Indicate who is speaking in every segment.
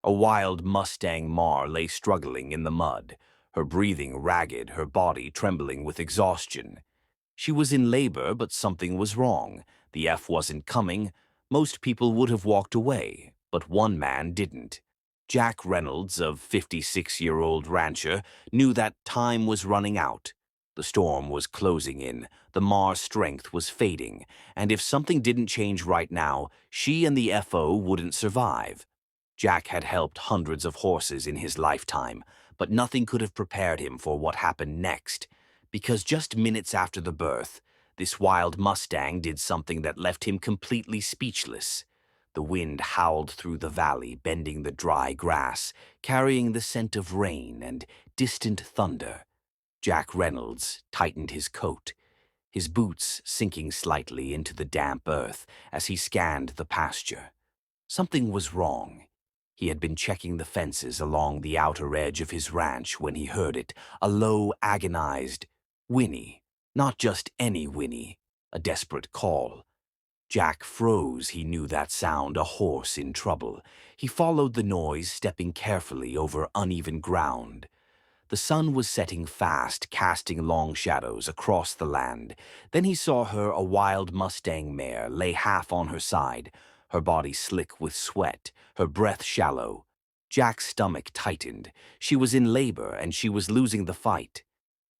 Speaker 1: A wild Mustang Mare lay struggling in the mud, her breathing ragged, her body trembling with exhaustion. She was in labor, but something was wrong. The F wasn't coming. Most people would have walked away, but one man didn't. Jack Reynolds, a 56-year-old rancher, knew that time was running out. The storm was closing in, the Mar's strength was fading, and if something didn't change right now, she and the FO wouldn't survive. Jack had helped hundreds of horses in his lifetime, but nothing could have prepared him for what happened next, because just minutes after the birth, this wild Mustang did something that left him completely speechless. The wind howled through the valley, bending the dry grass, carrying the scent of rain and distant thunder. Jack Reynolds tightened his coat, his boots sinking slightly into the damp earth as he scanned the pasture. Something was wrong. He had been checking the fences along the outer edge of his ranch when he heard it, a low, agonized whinny. Not just any whinny, a desperate call. Jack froze. He knew that sound, a horse in trouble. He followed the noise, stepping carefully over uneven ground. The sun was setting fast, casting long shadows across the land. Then he saw her, a wild Mustang mare, lay half on her side, her body slick with sweat, her breath shallow. Jack's stomach tightened. She was in labor, and she was losing the fight.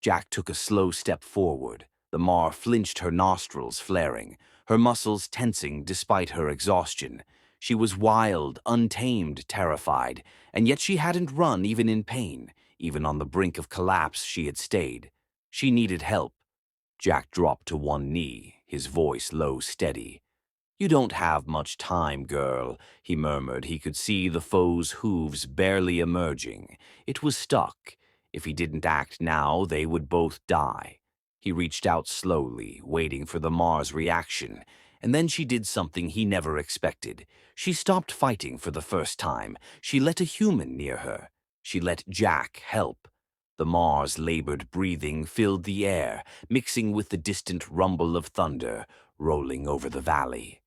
Speaker 1: Jack took a slow step forward. The Mare flinched, her nostrils flaring, her muscles tensing despite her exhaustion. She was wild, untamed, terrified, and yet she hadn't run even in pain. Even on the brink of collapse, she had stayed. She needed help. Jack dropped to one knee, his voice low, steady. "You don't have much time, girl," he murmured. He could see the foe's hooves barely emerging. It was stuck. If he didn't act now, they would both die. He reached out slowly, waiting for the Mare's reaction, and then she did something he never expected. She stopped fighting for the first time. She let a human near her. She let Jack help. The Mare's labored breathing filled the air, mixing with the distant rumble of thunder rolling over the valley.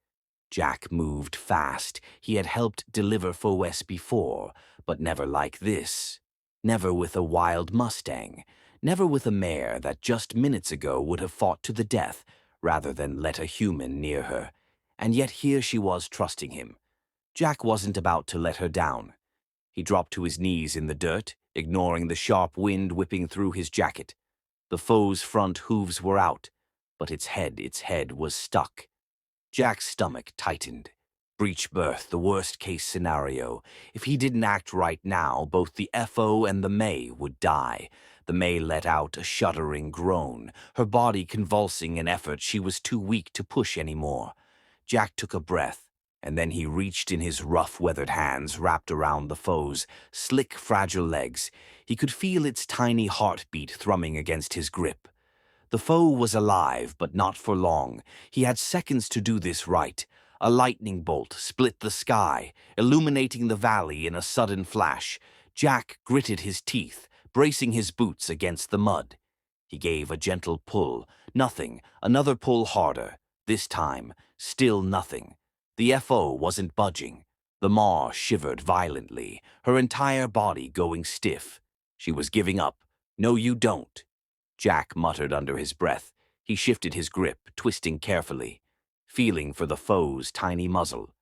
Speaker 1: Jack moved fast. He had helped deliver Foes before, but never like this. Never with a wild Mustang. Never with a mare that just minutes ago would have fought to the death rather than let a human near her. And yet here she was trusting him. Jack wasn't about to let her down. He dropped to his knees in the dirt, ignoring the sharp wind whipping through his jacket. The foe's front hooves were out, but its head was stuck. Jack's stomach tightened. Breech birth, the worst-case scenario. If he didn't act right now, both the FO and the May would die. The May let out a shuddering groan, her body convulsing in effort she was too weak to push anymore. Jack took a breath, and then he reached in his rough, weathered hands wrapped around the foe's slick, fragile legs. He could feel its tiny heartbeat thrumming against his grip. The foe was alive, but not for long. He had seconds to do this right. A lightning bolt split the sky, illuminating the valley in a sudden flash. Jack gritted his teeth, bracing his boots against the mud. He gave a gentle pull. Nothing. Another pull harder. This time, still nothing. The FO wasn't budging. The Mare shivered violently, her entire body going stiff. She was giving up. "No, you don't." Jack muttered under his breath. He shifted his grip, twisting carefully, feeling for the foe's tiny muzzle.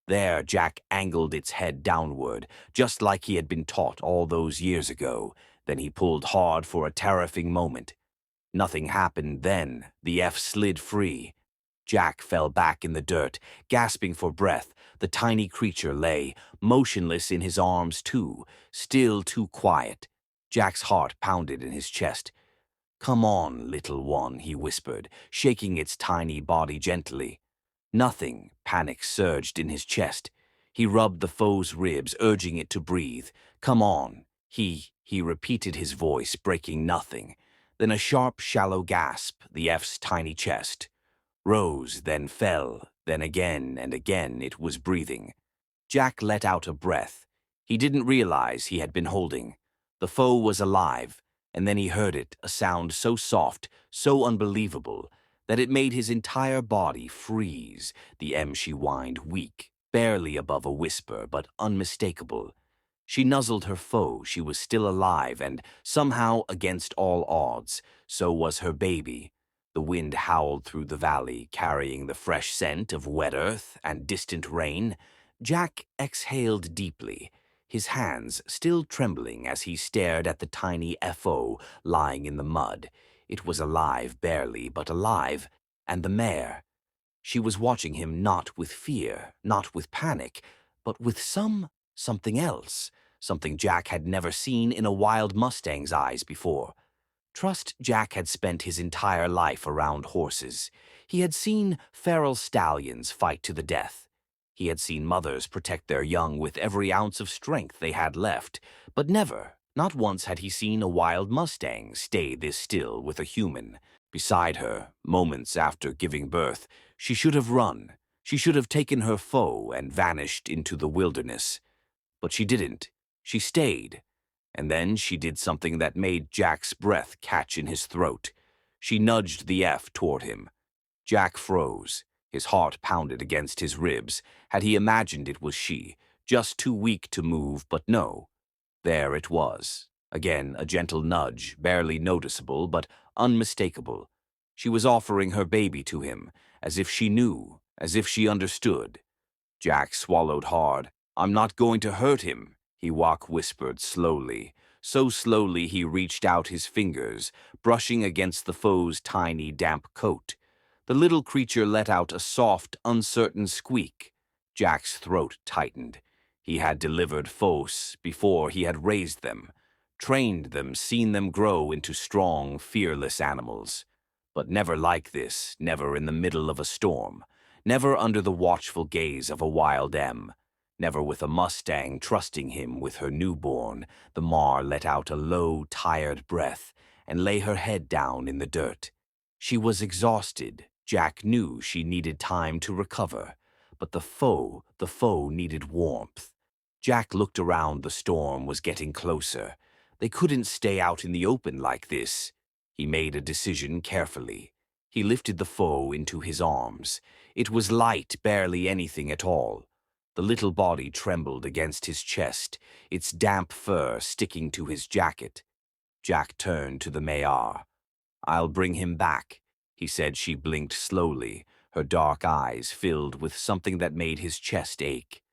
Speaker 1: There, Jack angled its head downward, just like he had been taught all those years ago. Then he pulled hard for a terrifying moment. Nothing happened then. The F slid free. Jack fell back in the dirt, gasping for breath. The tiny creature lay, motionless in his arms too, still too quiet. Jack's heart pounded in his chest. "Come on, little one," he whispered, shaking its tiny body gently. Nothing. Panic surged in his chest. He rubbed the foe's ribs, urging it to breathe. "Come on." He repeated, his voice breaking nothing. Then a sharp, shallow gasp, the F's tiny chest. Rose, then fell, then again and again it was breathing. Jack let out a breath. He didn't realize he had been holding. The foe was alive, and then he heard it, a sound so soft, so unbelievable, that it made his entire body freeze. The M she whined, weak, barely above a whisper, but unmistakable. She nuzzled her foe. She was still alive, and somehow, against all odds, so was her baby. The wind howled through the valley, carrying the fresh scent of wet earth and distant rain. Jack exhaled deeply, his hands still trembling as he stared at the tiny FO lying in the mud. It was alive, barely, but alive, and the mare. She was watching him not with fear, not with panic, but with something else, something Jack had never seen in a wild Mustang's eyes before. Trust Jack had spent his entire life around horses. He had seen feral stallions fight to the death. He had seen mothers protect their young with every ounce of strength they had left, but never, not once had he seen a wild Mustang stay this still with a human. Beside her, moments after giving birth, she should have run. She should have taken her foe and vanished into the wilderness. But she didn't. She stayed. And then she did something that made Jack's breath catch in his throat. She nudged the F toward him. Jack froze. His heart pounded against his ribs. Had he imagined it was she, just too weak to move, but no. There it was. Again, a gentle nudge, barely noticeable, but unmistakable. She was offering her baby to him, as if she knew, as if she understood. Jack swallowed hard. "I'm not going to hurt him," Ewok whispered slowly. So slowly he reached out his fingers, brushing against the foe's tiny, damp coat. The little creature let out a soft, uncertain squeak. Jack's throat tightened. He had delivered foes before he had raised them, trained them, seen them grow into strong, fearless animals. But never like this, never in the middle of a storm, never under the watchful gaze of a wild M. Never with a Mustang trusting him with her newborn. The Mare let out a low, tired breath and lay her head down in the dirt. She was exhausted. Jack knew she needed time to recover. But the foe needed warmth. Jack looked around. The storm was getting closer. They couldn't stay out in the open like this. He made a decision carefully. He lifted the foe into his arms. It was light, barely anything at all. The little body trembled against his chest, its damp fur sticking to his jacket. Jack turned to the Mare. "I'll bring him back," he said. She blinked slowly, her dark eyes filled with something that made his chest ache.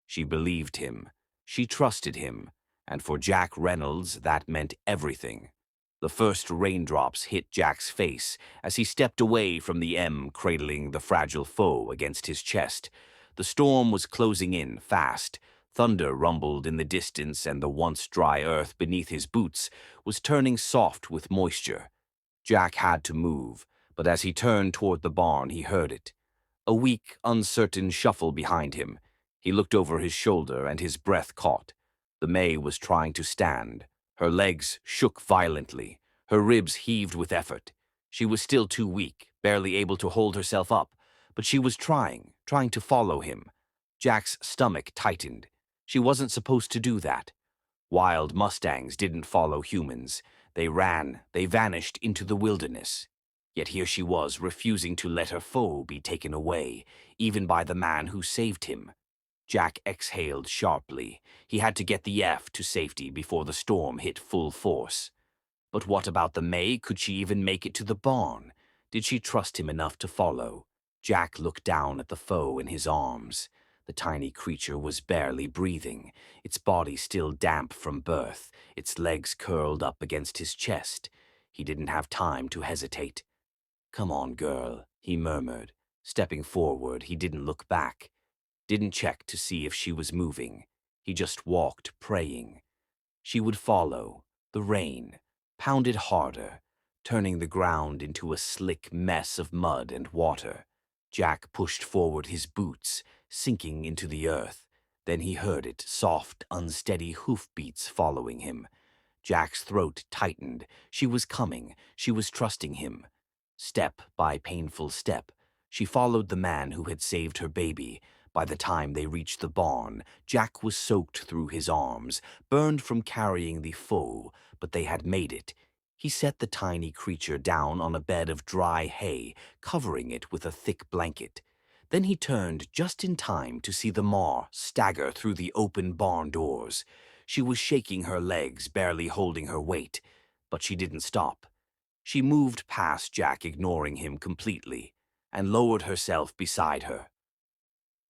Speaker 1: She believed him. She trusted him. And for Jack Reynolds, that meant everything. The first raindrops hit Jack's face as he stepped away from the M, cradling the fragile foe against his chest. The storm was closing in fast. Thunder rumbled in the distance, and the once dry earth beneath his boots was turning soft with moisture. Jack had to move, but as he turned toward the barn, he heard it. A weak, uncertain shuffle behind him. He looked over his shoulder, and his breath caught. The May was trying to stand. Her legs shook violently. Her ribs heaved with effort. She was still too weak, barely able to hold herself up, but she was trying to follow him. Jack's stomach tightened. She wasn't supposed to do that. Wild Mustangs didn't follow humans. They ran, they vanished into the wilderness. Yet here she was, refusing to let her foe be taken away, even by the man who saved him. Jack exhaled sharply. He had to get the F to safety before the storm hit full force. But what about the May? Could she even make it to the barn? Did she trust him enough to follow? Jack looked down at the foe in his arms. The tiny creature was barely breathing, its body still damp from birth, its legs curled up against his chest. He didn't have time to hesitate. "Come on, girl," he murmured. Stepping forward, he didn't look back. Didn't check to see if she was moving. He just walked, praying. She would follow. The rain pounded harder, turning the ground into a slick mess of mud and water. Jack pushed forward his boots, sinking into the earth. Then he heard it, soft, unsteady hoofbeats following him. Jack's throat tightened. She was coming. She was trusting him. Step by painful step, she followed the man who had saved her baby. By the time they reached the barn, Jack was soaked through his arms, burned from carrying the foe, but they had made it. He set the tiny creature down on a bed of dry hay, covering it with a thick blanket. Then he turned just in time to see the Mare stagger through the open barn doors. She was shaking her legs, barely holding her weight, but she didn't stop. She moved past Jack, ignoring him completely, and lowered herself beside her.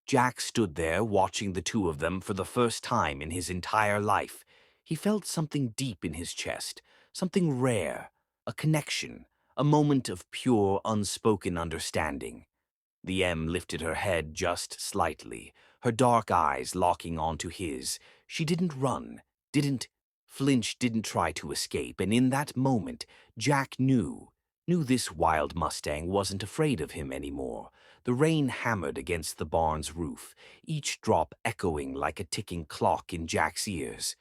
Speaker 1: Jack stood there watching the two of them for the first time in his entire life. He felt something deep in his chest, something rare, a connection, a moment of pure, unspoken understanding. The M lifted her head just slightly, her dark eyes locking onto his. She didn't run, didn't flinch, didn't try to escape, and in that moment, Jack knew this wild Mustang wasn't afraid of him anymore. The rain hammered against the barn's roof, each drop echoing like a ticking clock in Jack's ears.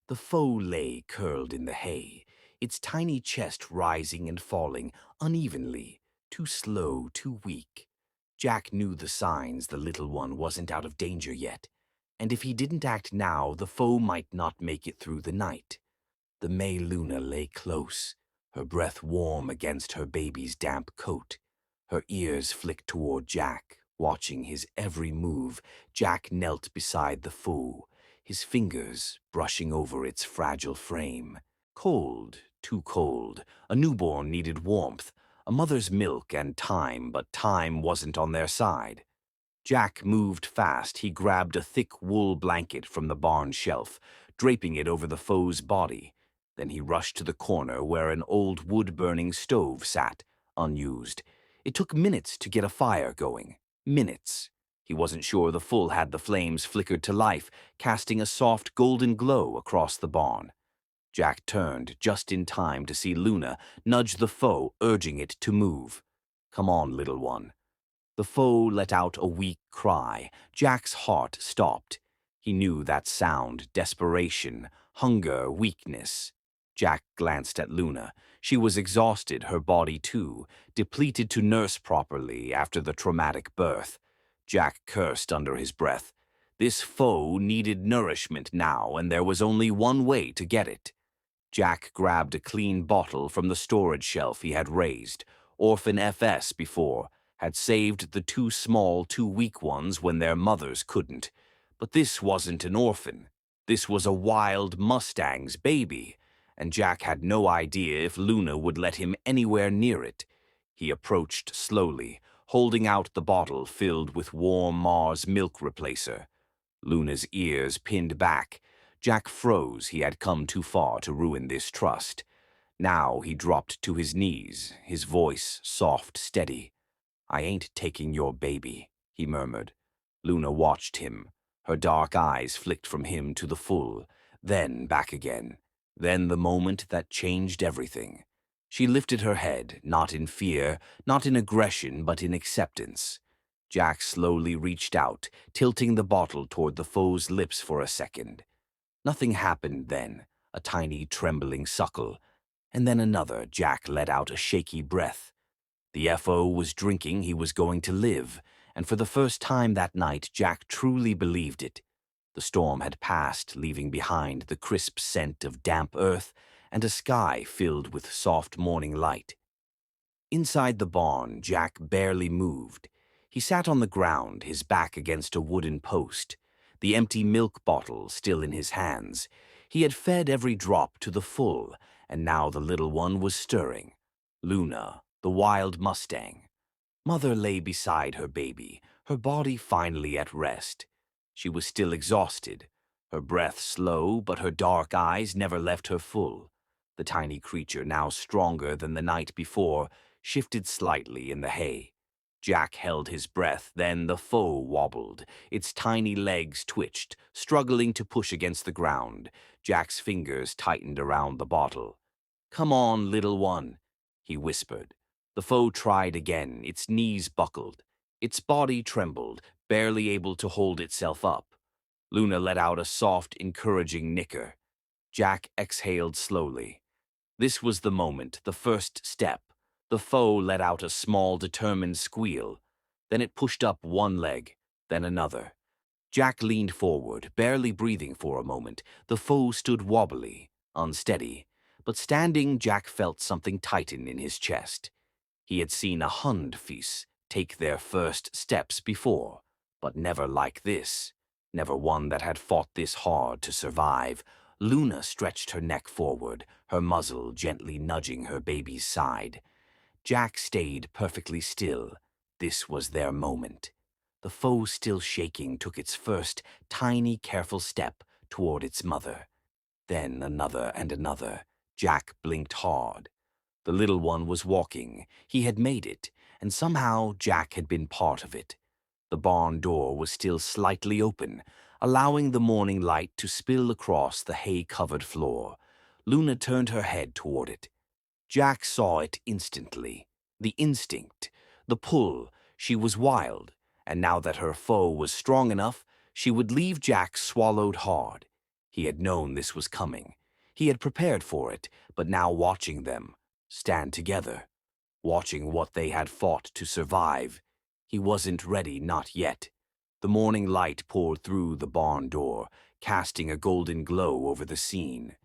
Speaker 1: The foe lay curled in the hay, its tiny chest rising and falling unevenly, too slow, too weak. Jack knew the signs the little one wasn't out of danger yet, and if he didn't act now, the foe might not make it through the night. The May Luna lay close, her breath warm against her baby's damp coat. Her ears flicked toward Jack, watching his every move. Jack knelt beside the foe, his fingers brushing over its fragile frame. Cold, too cold. A newborn needed warmth, a mother's milk and time, but time wasn't on their side. Jack moved fast. He grabbed a thick wool blanket from the barn shelf, draping it over the foe's body. Then he rushed to the corner where an old wood-burning stove sat, unused. It took minutes to get a fire going. Minutes. He wasn't sure the full had the flames flickered to life, casting a soft golden glow across the barn. Jack turned just in time to see Luna nudge the foe, urging it to move. "Come on, little one." The foe let out a weak cry. Jack's heart stopped. He knew that sound, desperation, hunger, weakness. Jack glanced at Luna. She was exhausted, her body too, depleted to nurse properly after the traumatic birth. Jack cursed under his breath. This foe needed nourishment now, and there was only one way to get it. Jack grabbed a clean bottle from the storage shelf he had raised. Orphan FS before, had saved the two small, two weak ones when their mothers couldn't. But this wasn't an orphan. This was a wild Mustang's baby, and Jack had no idea if Luna would let him anywhere near it. He approached slowly, holding out the bottle filled with warm Mare's milk replacer. Luna's ears pinned back. Jack froze. He had come too far to ruin this trust. Now he dropped to his knees, his voice soft, steady. "I ain't taking your baby," he murmured. Luna watched him. Her dark eyes flicked from him to the full, then back again. Then the moment that changed everything. She lifted her head, not in fear, not in aggression, but in acceptance. Jack slowly reached out, tilting the bottle toward the foe's lips for a second. Nothing happened then, a tiny trembling suckle, and then another. Jack let out a shaky breath. The FO was drinking, he was going to live, and for the first time that night Jack truly believed it. The storm had passed, leaving behind the crisp scent of damp earth and a sky filled with soft morning light. Inside the barn, Jack barely moved. He sat on the ground, his back against a wooden post, the empty milk bottle still in his hands. He had fed every drop to the full, and now the little one was stirring. Luna, the wild Mustang. Mother lay beside her baby, her body finally at rest. She was still exhausted, her breath slow, but her dark eyes never left her full. The tiny creature, now stronger than the night before, shifted slightly in the hay. Jack held his breath, then the foe wobbled. Its tiny legs twitched, struggling to push against the ground. Jack's fingers tightened around the bottle. "Come on, little one," he whispered. The foe tried again. Its knees buckled. Its body trembled, barely able to hold itself up. Luna let out a soft, encouraging nicker. Jack exhaled slowly. This was the moment, the first step. The foe let out a small, determined squeal. Then it pushed up one leg, then another. Jack leaned forward, barely breathing for a moment. The foe stood wobbly, unsteady. But standing, Jack felt something tighten in his chest. He had seen a Hund feast, take their first steps before, but never like this. Never one that had fought this hard to survive. Luna stretched her neck forward, her muzzle gently nudging her baby's side. Jack stayed perfectly still. This was their moment. The foe, still shaking, took its first, tiny, careful step toward its mother. Then another and another. Jack blinked hard. The little one was walking. He had made it, and somehow Jack had been part of it. The barn door was still slightly open, allowing the morning light to spill across the hay-covered floor. Luna turned her head toward it. Jack saw it instantly. The instinct, the pull. She was wild, and now that her foe was strong enough, she would leave Jack swallowed hard. He had known this was coming. He had prepared for it, but now watching them stand together, watching what they had fought to survive, he wasn't ready, not yet. The morning light poured through the barn door, casting a golden glow over the scene.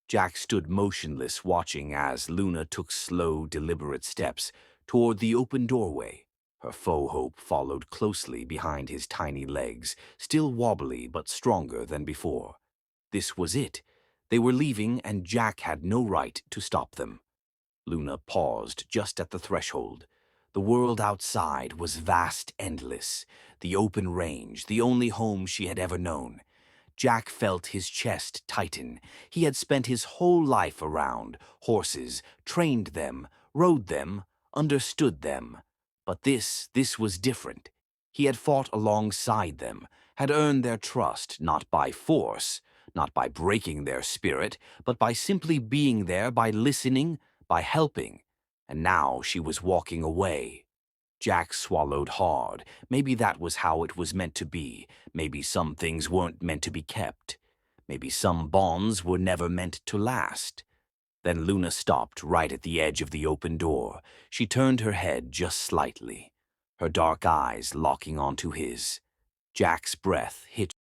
Speaker 1: Jack stood motionless, watching as Luna took slow, deliberate steps toward the open doorway. Her foe Hope followed closely behind his tiny legs, still wobbly but stronger than before. This was it. They were leaving, and Jack had no right to stop them. Luna paused just at the threshold. The world outside was vast, endless, the open range, the only home she had ever known. Jack felt his chest tighten. He had spent his whole life around horses, trained them, rode them, understood them. But this was different. He had fought alongside them, had earned their trust not by force, not by breaking their spirit, but by simply being there, by listening, by helping. And now she was walking away. Jack swallowed hard. Maybe that was how it was meant to be. Maybe some things weren't meant to be kept. Maybe some bonds were never meant to last. Then Luna stopped right at the edge of the open door. She turned her head just slightly, her dark eyes locking onto his. Jack's breath hit